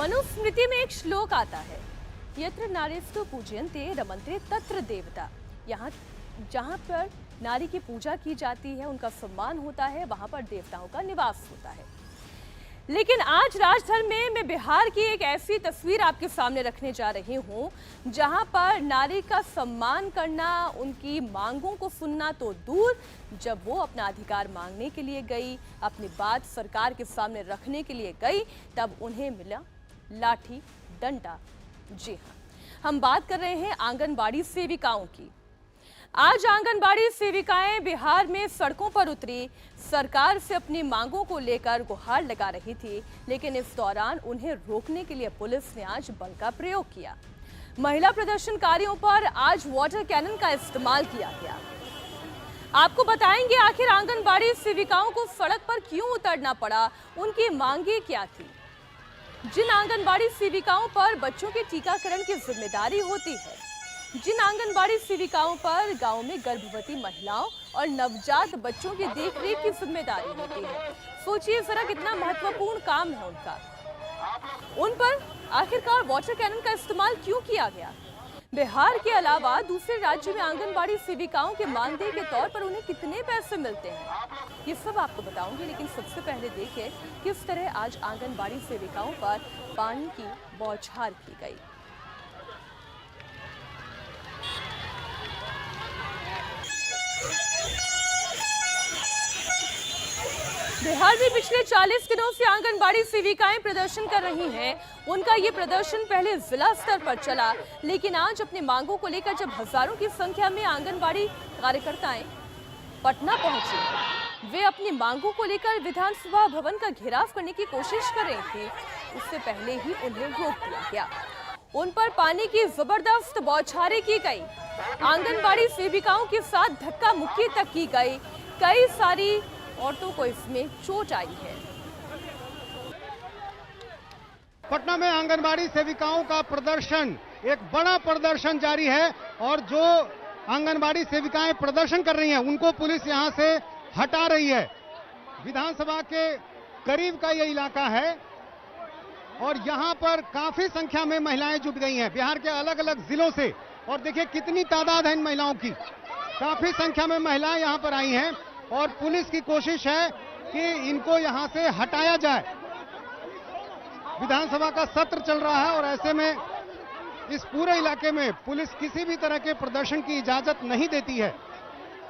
मनुस्मृति में एक श्लोक आता है, यत्र नारीस्तु पूज्यन्ते रमन्ते तत्र देवता। यहाँ जहाँ पर नारी की पूजा की जाती है, उनका सम्मान होता है, वहां पर देवताओं का निवास होता है। लेकिन आज राजधर में मैं बिहार की एक ऐसी तस्वीर आपके सामने रखने जा रही हूं, जहां पर नारी का सम्मान करना, उनकी मांगों को सुनना तो दूर, जब वो अपना अधिकार मांगने के लिए गई, अपनी बात सरकार के सामने रखने के लिए गई, तब उन्हें मिला लाठी डंडा। जी हाँ, हम बात कर रहे हैं आंगनबाड़ी सेविकाओं की। आज आंगनबाड़ी सेविकाएं बिहार में सड़कों पर उतरी, सरकार से अपनी मांगों को लेकर गुहार लगा रही थी, लेकिन इस दौरान उन्हें रोकने के लिए पुलिस ने आज बल का प्रयोग किया। महिला प्रदर्शनकारियों पर आज वाटर कैनन का इस्तेमाल किया गया। आपको बताएंगे आखिर आंगनबाड़ी सेविकाओं को सड़क पर क्यों उतरना पड़ा, उनकी मांगे क्या थी। जिन आंगनबाड़ी सेविकाओं पर बच्चों के टीकाकरण की जिम्मेदारी होती है, जिन आंगनबाड़ी सेविकाओं पर गांव में गर्भवती महिलाओं और नवजात बच्चों की देखरेख की जिम्मेदारी होती है, सोचिए जरा कितना महत्वपूर्ण काम है उनका। उन पर आखिरकार वाटर कैनन का इस्तेमाल क्यों किया गया? बिहार के अलावा दूसरे राज्य में आंगनबाड़ी सेविकाओं के मानदेय के तौर पर उन्हें कितने पैसे मिलते हैं, ये सब आपको बताऊंगी। लेकिन सबसे पहले देखिए किस तरह आज आंगनबाड़ी सेविकाओं पर पानी की बौछार की गई। बिहार में पिछले 40 दिनों से आंगनबाड़ी सेविकाएं प्रदर्शन कर रही हैं। उनका ये प्रदर्शन पहले जिला स्तर पर चला, लेकिन आज अपनी मांगों को लेकर जब हजारों की संख्या में आंगनबाड़ी कार्यकर्ताएं पटना पहुंची, वे अपनी मांगों को लेकर विधानसभा भवन का घेराव करने की कोशिश कर रही थी, उससे पहले ही उन्हें रोक दिया गया। उन पर पानी की जबरदस्त बौछारें की गई, आंगनबाड़ी सेविकाओं के साथ धक्का मुक्की तक की गई। कई सारी औरतों को इसमें चोट आई है। पटना में आंगनबाड़ी सेविकाओं का प्रदर्शन, एक बड़ा प्रदर्शन जारी है और जो आंगनबाड़ी सेविकाएं प्रदर्शन कर रही हैं उनको पुलिस यहां से हटा रही है। विधानसभा के करीब का ये इलाका है और यहां पर काफी संख्या में महिलाएं जुट गई हैं बिहार के अलग अलग जिलों से। और देखिए कितनी तादाद है इन महिलाओं की, काफी संख्या में महिलाएं यहां पर आई हैं और पुलिस की कोशिश है कि इनको यहां से हटाया जाए। विधानसभा का सत्र चल रहा है और ऐसे में इस पूरे इलाके में पुलिस किसी भी तरह के प्रदर्शन की इजाजत नहीं देती है,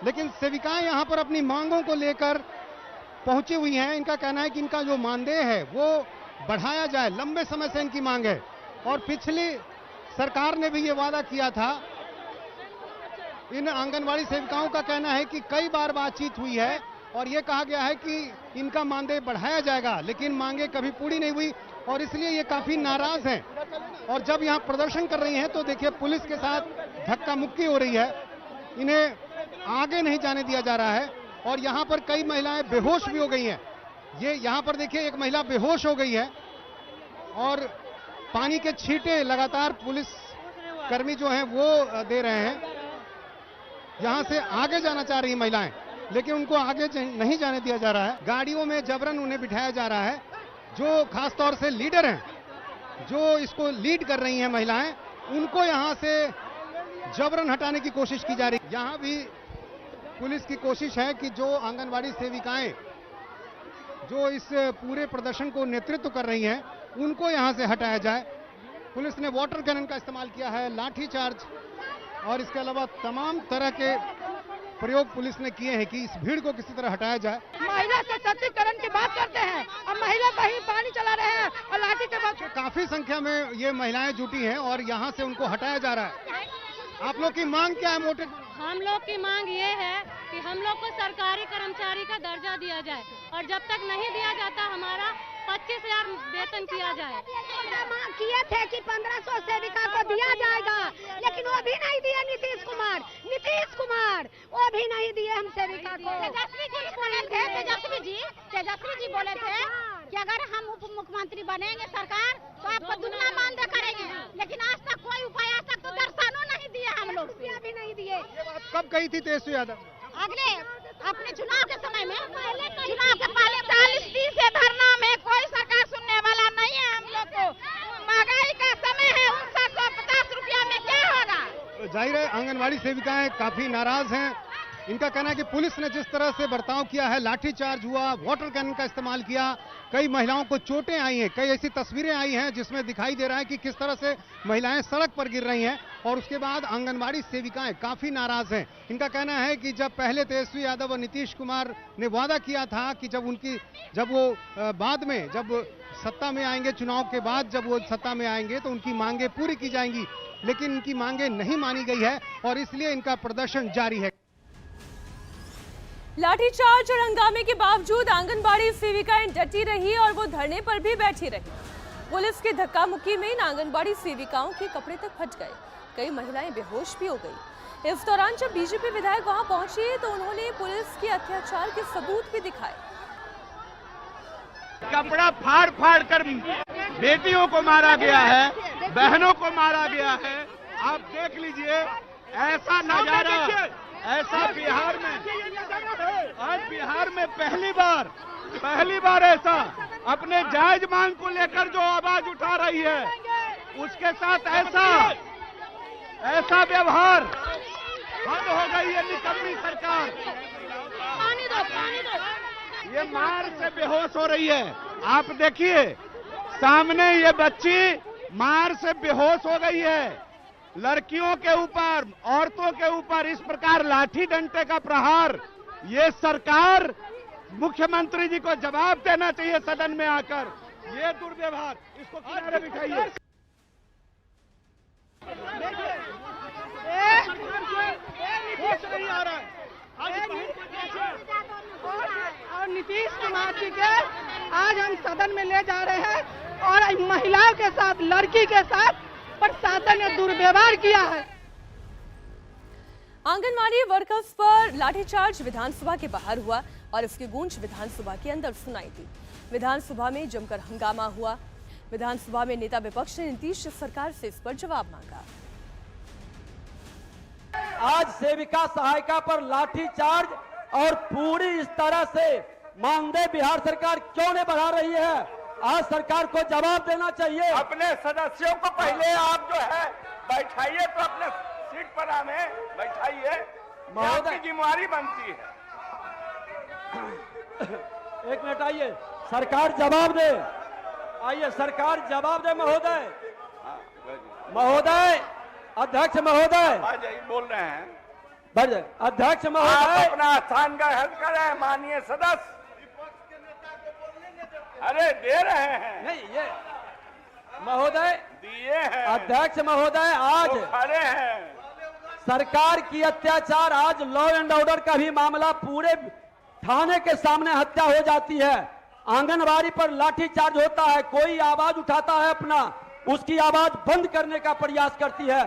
लेकिन सेविकाएं यहां पर अपनी मांगों को लेकर पहुंची हुई हैं। इनका कहना है कि इनका जो मानदेय है वो बढ़ाया जाए, लंबे समय से इनकी मांग है और पिछली सरकार ने भी ये वादा किया था। इन आंगनबाड़ी सेविकाओं का कहना है कि कई बार बातचीत हुई है और ये कहा गया है कि इनका मानदेय बढ़ाया जाएगा, लेकिन मांगे कभी पूरी नहीं हुई और इसलिए ये काफी नाराज हैं। और जब यहाँ प्रदर्शन कर रही हैं तो देखिए पुलिस के साथ धक्का मुक्की हो रही है, इन्हें आगे नहीं जाने दिया जा रहा है और यहाँ पर कई महिलाएं बेहोश भी हो गई हैं। ये यहाँ पर देखिए एक महिला बेहोश हो गई है और पानी के छींटे लगातार पुलिस कर्मी जो हैं वो दे रहे हैं। यहां से आगे जाना चाह रही महिलाएं, लेकिन उनको आगे नहीं जाने दिया जा रहा है। गाड़ियों में जबरन उन्हें बिठाया जा रहा है। जो खासतौर से लीडर हैं, जो इसको लीड कर रही हैं महिलाएं, उनको यहां से जबरन हटाने की कोशिश की जा रही है। यहां भी पुलिस की कोशिश है कि जो आंगनबाड़ी सेविकाएं जो इस पूरे प्रदर्शन को नेतृत्व कर रही हैं, उनको यहां से हटाया जाए। पुलिस ने वाटर कैनन का इस्तेमाल किया है, लाठीचार्ज और इसके अलावा तमाम तरह के प्रयोग पुलिस ने किए हैं कि इस भीड़ को किसी तरह हटाया जाए। महिला सशक्तिकरण की बात करते हैं और महिला कहीं पानी चला रहे हैं और लाठी के बाद काफी संख्या में ये महिलाएं जुटी हैं और यहाँ से उनको हटाया जा रहा है। आप लोग की मांग क्या है मोटे? हम लोग की मांग ये है कि हम लोग को सरकारी कर्मचारी का दर्जा दिया जाए और जब तक नहीं दिया जाता हमारा 25,000 वेतन किया जाए। मांग किए थे कि 1500 सेविका को दिया जाएगा, लेकिन वो भी नहीं दिए नीतीश कुमार वो भी नहीं दिए हम सेविका को। तेजस्वी जी बोले थे कि अगर हम उप मुख्यमंत्री बनेंगे सरकार तो आपको दुगना मानदेय करेंगे, लेकिन आज तक कोई उपाय आज तक तो दर्शानो नहीं दिया हम लोग भी नहीं दिए। कब कही थी तेजस्वी यादव? अगले अपने चुनाव के समय में, चुनाव के पहले 40 दिन से धरना में कोई सरकार सुनने वाला नहीं है हम लोग को। जाहिर है आंगनवाड़ी सेविकाएं काफी नाराज हैं। इनका कहना है कि पुलिस ने जिस तरह से बर्ताव किया है, लाठीचार्ज हुआ, वाटर कैनन का इस्तेमाल किया, कई महिलाओं को चोटें आई हैं, कई ऐसी तस्वीरें आई हैं जिसमें दिखाई दे रहा है कि किस तरह से महिलाएं सड़क पर गिर रही हैं और उसके बाद आंगनवाड़ी सेविकाएं काफी नाराज हैं। इनका कहना है कि जब पहले तेजस्वी यादव और नीतीश कुमार ने वादा किया था कि जब वो बाद में जब सत्ता में आएंगे, चुनाव के बाद जब वो सत्ता में आएंगे तो उनकी मांगे पूरी की जाएंगी, लेकिन इनकी मांगे नहीं मानी गई है और इसलिए इनका प्रदर्शन जारी है। लाठीचार्ज और हंगामे के बावजूद आंगनबाड़ी सेविकाएं डटी रही और वो धरने पर भी बैठी रही। पुलिस की धक्का मुक्की में इन आंगनबाड़ी सेविकाओं के कपड़े तक फट गए, कई महिलाएं बेहोश भी हो गई। इस दौरान जब बीजेपी विधायक वहां पहुंचे तो उन्होंने पुलिस के अत्याचार के सबूत भी दिखाए। कपड़ा फाड़ फाड़ कर बेटियों को मारा गया है, बहनों को मारा गया है। आप देख लीजिए ऐसा नजारा, ऐसा बिहार में, आज बिहार में पहली बार ऐसा अपने जायज मांग को लेकर जो आवाज उठा रही है, उसके साथ ऐसा व्यवहार, हद हो गई है निकम्मी सरकार। ये मार से बेहोश हो रही है। आप देखिए सामने ये बच्ची मार से बेहोश हो गई है। लड़कियों के ऊपर, औरतों के ऊपर इस प्रकार लाठी डंडे का प्रहार, ये सरकार, मुख्यमंत्री जी को जवाब देना चाहिए सदन में आकर। ये दुर्व्यवहार, इसको किनारे बिठाइए। और नीतीश कुमार जी के आज हम सदन में ले जा रहे हैं और महिलाओं के साथ, लड़की के साथ प्रशासन ने दुर्व्यवहार किया है। आंगनवाड़ी वर्कर्स पर लाठीचार्ज विधानसभा के बाहर हुआ और इसकी गूंज विधानसभा के अंदर सुनाई दी। विधानसभा में जमकर हंगामा हुआ। विधानसभा में नेता विपक्ष ने नीतीश सरकार से इस पर जवाब मांगा। आज सेविका सहायिका पर लाठीचार्ज और पूरी इस तरह से मानदेय बिहार सरकार क्यों नहीं बढ़ा रही है? आज सरकार को जवाब देना चाहिए। अपने सदस्यों को पहले आप जो है बैठाइए, तो अपने सीट पर आने बैठाइए, आपकी जिम्मेवारी बनती है। एक मिनट आइए, सरकार जवाब दे। आइए सरकार जवाब दे। महोदय, अध्यक्ष महोदय बोल रहे हैं। अध्यक्ष आप महोदय, अपना स्थान ग्रहण करें माननीय सदस्य। अरे दे रहे हैं। नहीं, ये महोदय दिए हैं। अध्यक्ष महोदय, आज खड़े हैं। सरकार की अत्याचार, आज लॉ एंड ऑर्डर का भी मामला, पूरे थाने के सामने हत्या हो जाती है। आंगनबाड़ी पर लाठीचार्ज होता है, कोई आवाज उठाता है अपना, उसकी आवाज बंद करने का प्रयास करती है।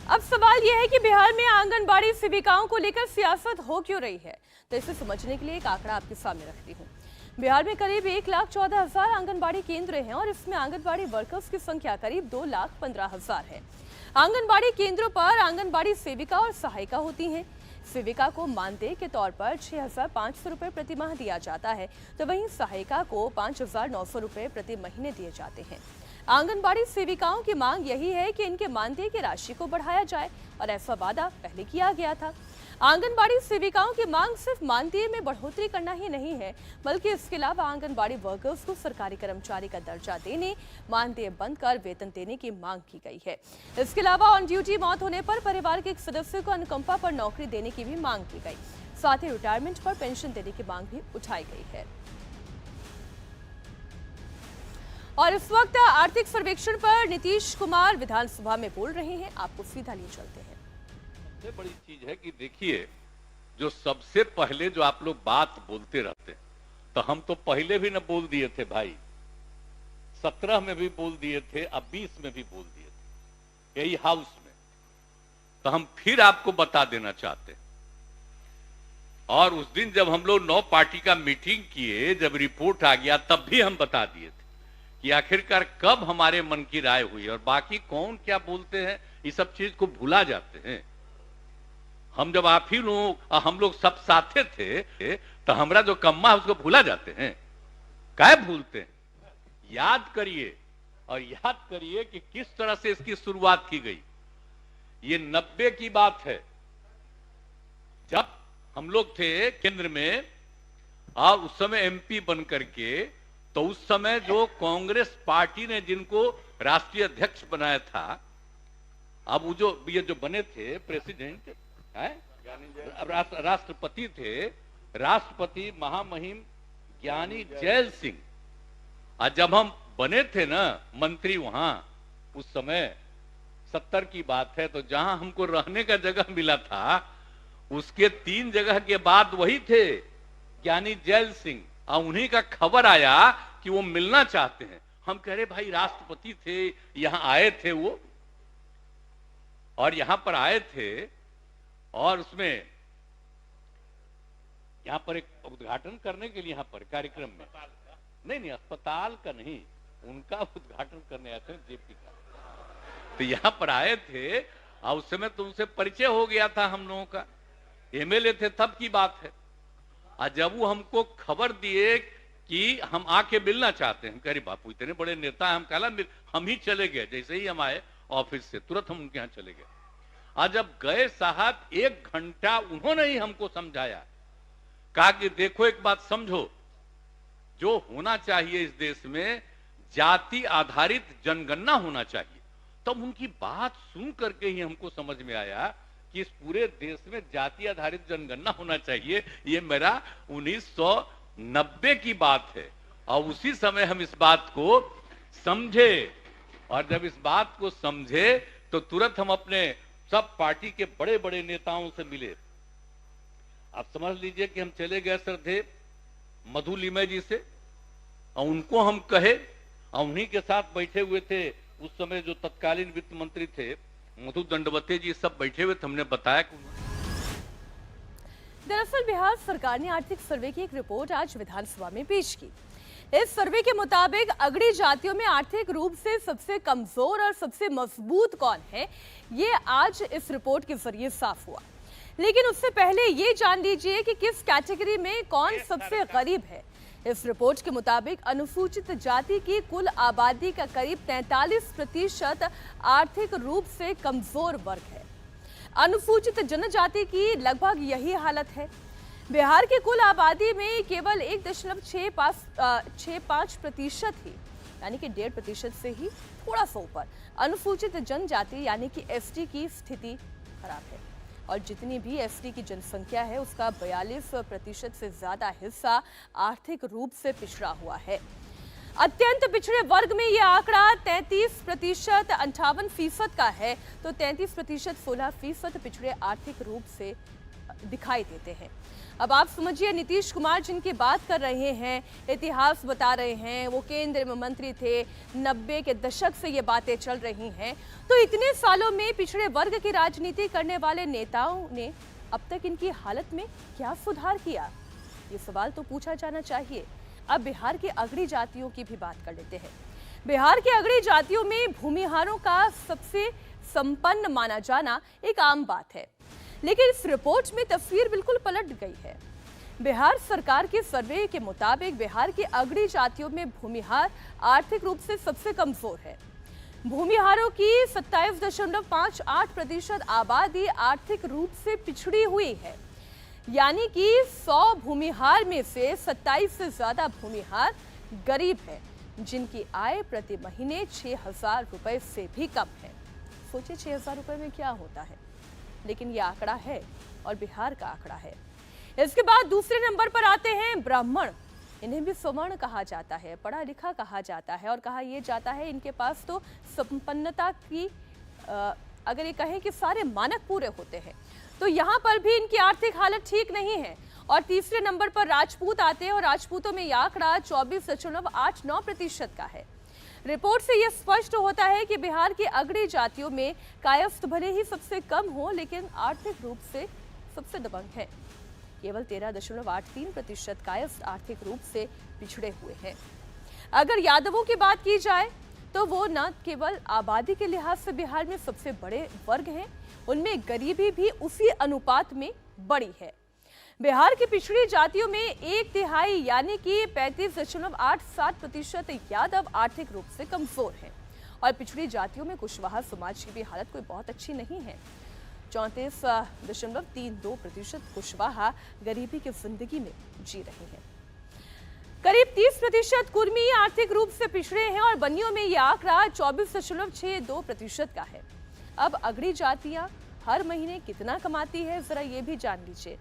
अब सवाल यह है कि बिहार में आंगनबाड़ी सेविकाओं को लेकर सियासत हो क्यों रही है, तो इसे समझने के लिए एक आंकड़ा आपके सामने रखती हूँ। बिहार में करीब 1,14,000 आंगनबाड़ी केंद्र हैं और इसमें आंगनबाड़ी वर्कर्स की संख्या करीब 2,15,000 है। आंगनबाड़ी केंद्रों पर आंगनबाड़ी सेविका और सहायिका होती हैं। सेविका को मानदेय के तौर पर 6,500 रुपए प्रति माह दिया जाता है, तो वहीं सहायिका को 5,900 रुपए प्रति महीने दिए जाते हैं। आंगनबाड़ी सेविकाओं की मांग यही है कि इनके मानदेय की राशि को बढ़ाया जाए और ऐसा वादा पहले किया गया था। आंगनबाड़ी सेविकाओं की मांग सिर्फ मानदेय में बढ़ोतरी करना ही नहीं है, बल्कि इसके अलावा आंगनबाड़ी वर्कर्स को सरकारी कर्मचारी का दर्जा देने, मानदेय बंद कर वेतन देने की मांग की गई है। इसके अलावा ऑन ड्यूटी मौत होने पर परिवार के एक सदस्य को अनुकंपा पर नौकरी देने की भी मांग की गई। साथ ही रिटायरमेंट पर पेंशन देने की मांग भी उठाई गई है। और इस वक्त आर्थिक सर्वेक्षण पर नीतीश कुमार विधानसभा में बोल रहे हैं, आपको सीधा लिए चलते हैं। सबसे बड़ी चीज है कि देखिए, जो सबसे पहले जो आप लोग बात बोलते रहते हैं, तो हम तो पहले भी न बोल दिए थे भाई, 17 में भी बोल दिए थे, अब 20 में भी बोल दिए थे यही हाउस में, तो हम फिर आपको बता देना चाहते हैं। और उस दिन जब हम लोग 9 पार्टी का मीटिंग किए, जब रिपोर्ट आ गया, तब भी हम बता दिए थे कि आखिरकार कब हमारे मन की राय हुई, और बाकी कौन क्या बोलते हैं ये सब चीज को भुला जाते हैं। हम जब आप ही लोग, हम लोग सब साथे थे, तो हमारा जो कम्मा है उसको भुला जाते हैं। क्या भूलते हैं? याद करिए, और याद करिए कि किस तरह से इसकी शुरुआत की गई। ये 90 की बात है, जब हम लोग थे केंद्र में और उस समय एमपी बन करके, तो उस समय जो कांग्रेस पार्टी ने जिनको राष्ट्रीय अध्यक्ष बनाया था, अब वो ये जो बने थे प्रेसिडेंट है, राष्ट्रपति थे, राष्ट्रपति महामहिम ज्ञानी जैल सिंह। और जब हम बने थे ना मंत्री वहां, उस समय 70 की बात है, तो जहां हमको रहने का जगह मिला था, उसके 3 जगह के बाद वही थे ज्ञानी जैल सिंह, और उन्हीं का खबर आया कि वो मिलना चाहते हैं। हम कह रहे भाई राष्ट्रपति थे, यहां आए थे वो, और यहां पर आए थे, और उसमें यहां पर एक उद्घाटन करने के लिए यहां पर कार्यक्रम में, नहीं अस्पताल का नहीं, उनका उद्घाटन करने आए थे जेपी का, तो यहां पर आए थे, और उस समय तो उनसे परिचय हो गया था हम लोगों का, एमएलए थे तब की बात है। और जब वो हमको खबर दिए कि हम आके मिलना चाहते हैं, हम कह रहे बापू इतने बड़े नेता हैं, हम कहला हम ही चले गए, जैसे ही हम आए ऑफिस से तुरंत हम उनके यहां चले गए। आज जब गए साहब 1 घंटा उन्होंने ही हमको समझाया, कहा कि देखो एक बात समझो, जो होना चाहिए इस देश में जाति आधारित जनगणना होना चाहिए। तब उनकी बात सुन करके ही हमको समझ में आया कि इस पूरे देश में जाति आधारित जनगणना होना चाहिए। ये मेरा 1990 की बात है, और उसी समय हम इस बात को समझे, और जब इस बात को समझे तो तुरंत हम अपने सब पार्टी के बड़े बड़े नेताओं से मिले। आप समझ लीजिए कि हम चले गए श्रद्धेय मधु लिमय जी से, और उनको हम कहे, और उन्हीं के साथ बैठे हुए थे उस समय जो तत्कालीन वित्त मंत्री थे मधु दंडवते जी, सब बैठे हुए थे। हमने बताया कि दरअसल बिहार सरकार ने आर्थिक सर्वे की एक रिपोर्ट आज विधानसभा में पेश की। इस सर्वे के मुताबिक अगड़ी जातियों में आर्थिक रूप से सबसे कमजोर और सबसे मजबूत कौन है, ये आज इस रिपोर्ट के जरिए साफ हुआ। लेकिन उससे पहले ये जान लीजिए कि किस कैटेगरी में कौन सबसे गरीब है। इस रिपोर्ट के मुताबिक अनुसूचित जाति की कुल आबादी का करीब 43% आर्थिक रूप से कमजोर वर्ग है। अनुसूचित जनजाति की लगभग यही हालत है। बिहार की कुल आबादी में केवल 1.65% ही, यानी कि 1.5% से ही थोड़ा सा ऊपर अनुसूचित जनजाति यानी कि एसटी की स्थिति खराब है, और जितनी भी एसटी की जनसंख्या है उसका 42% से ज्यादा हिस्सा आर्थिक रूप से पिछड़ा हुआ है। अत्यंत पिछड़े वर्ग में यह आंकड़ा 33% 58% का है, तो 33% 16% पिछड़े आर्थिक रूप से दिखाई देते हैं। अब आप समझिए, नीतीश कुमार जिनकी बात कर रहे हैं, इतिहास बता रहे हैं, वो केंद्र में मंत्री थे, 90 के दशक से ये बातें चल रही हैं, तो इतने सालों में पिछड़े वर्ग की राजनीति करने वाले नेताओं ने अब तक इनकी हालत में क्या सुधार किया, ये सवाल तो पूछा जाना चाहिए। अब बिहार की अगड़ी जातियों की भी बात कर लेते हैं। बिहार की अगड़ी जातियों में भूमिहारों का सबसे संपन्न माना जाना एक आम बात है, लेकिन इस रिपोर्ट में तस्वीर बिल्कुल पलट गई है। बिहार सरकार के सर्वे के मुताबिक बिहार की अगड़ी जातियों में भूमिहार आर्थिक रूप से सबसे कमजोर है। भूमिहारों की 27.58% आबादी आर्थिक रूप से पिछड़ी हुई है, यानी कि 100 भूमिहार में से 27 से ज्यादा भूमिहार गरीब हैं, जिनकी आय प्रति महीने 6,000 रुपए से भी कम है। सोचिए 6,000 रुपए में क्या होता है, लेकिन यह आंकड़ा है और बिहार का आंकड़ा है। इसके बाद दूसरे नंबर पर आते हैं ब्राह्मण। इन्हें भी स्वर्ण कहा जाता है, पढ़ा लिखा कहा जाता है, और कहा यह जाता है इनके पास तो संपन्नता की अगर ये कहें कि सारे मानक पूरे होते हैं, तो यहाँ पर भी इनकी आर्थिक हालत ठीक नहीं है। और तीसरे नंबर पर राजपूत आते हैं, और राजपूतों में यह आंकड़ा 24.89% का है। रिपोर्ट से यह स्पष्ट होता है कि बिहार की अगड़ी जातियों में कायस्थ भले ही सबसे कम हो, लेकिन आर्थिक रूप से सबसे दबंग है। केवल 13.83% कायस्थ आर्थिक रूप से पिछड़े हुए हैं। अगर यादवों की बात की जाए तो वो न केवल आबादी के लिहाज से बिहार में सबसे बड़े वर्ग हैं, उनमें गरीबी भी उसी अनुपात में बड़ी है। बिहार की पिछड़ी जातियों में 1/3 यानी कि 35.87% यादव आर्थिक रूप से कमजोर हैं, और पिछड़ी जातियों में कुशवाहा समाज की भी हालत कोई बहुत अच्छी नहीं है। 34.32% कुशवाहा गरीबी की जिंदगी में जी रहे हैं। करीब 30% कुर्मी आर्थिक रूप से पिछड़े हैं और बनियों में यह आंकड़ा 24.62% का है। अब अगड़ी जातियां हर महीने कितना कमाती है, जरा ये भी जान लीजिए।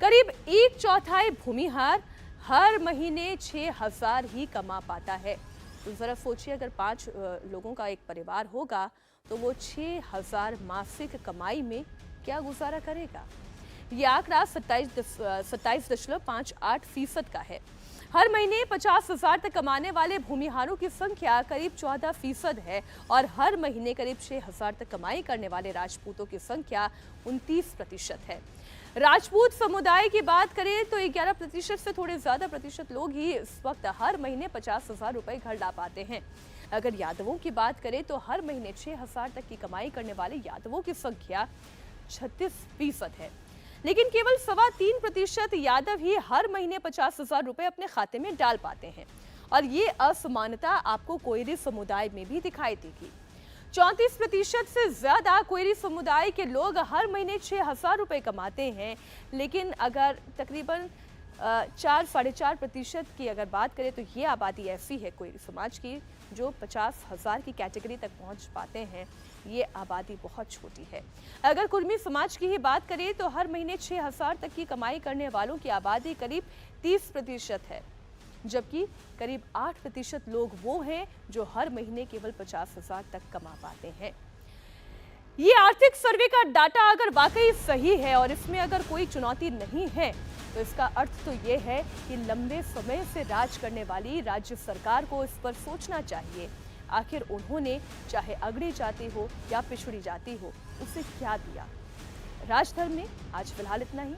करीब 1/4 भूमिहार हर महीने 6,000 ही कमा पाता है। तो जरा सोचिए, अगर 5 लोगों का एक परिवार होगा तो वो 6,000 मासिक कमाई में क्या गुजारा करेगा। ये आंकड़ा 27.58% का है। हर महीने 50,000 तक कमाने वाले भूमिहारों की संख्या करीब 14% है और हर महीने करीब 6,000 तक कमाई करने वाले राजपूतों की संख्या 29% है। राजपूत समुदाय की बात करें तो 11% से थोड़े ज्यादा प्रतिशत लोग ही इस वक्त हर महीने 50,000 रुपए घर ला पाते हैं। अगर यादवों की बात करें तो हर महीने 6,000 तक की कमाई करने वाले यादवों की संख्या 36% है, लेकिन केवल 3.25% यादव ही हर महीने 50,000 रुपए अपने खाते में डाल पाते हैं और ये असमानता आपको कोयरी समुदाय में भी दिखाई देगी। 34% से ज्यादा कोयरी समुदाय के लोग हर महीने 6,000 रुपए कमाते हैं, लेकिन अगर तकरीबन 4-4.5% की अगर बात करें तो ये आबादी ऐसी है कोयरी समाज की जो 50,000 की कैटेगरी तक पहुंच पाते हैं। ये आबादी बहुत छोटी है। अगर कुर्मी समाज की ही बात करें तो हर महीने 6,000 तक की कमाई करने वालों की आबादी करीब 30% है, जबकि करीब 8% लोग वो हैं जो हर महीने केवल 50,000 तक कमा पाते हैं। ये आर्थिक सर्वे का डाटा अगर वाकई सही है और इसमें अगर कोई चुनौती नहीं है तो इसका अर्थ तो ये है कि लंबे समय से राज करने वाली राज्य सरकार को इस पर सोचना चाहिए। आखिर उन्होंने चाहे अगड़ी जाति हो या पिछड़ी जाति हो उसे क्या दिया। राजधर्म में आज फिलहाल इतना ही।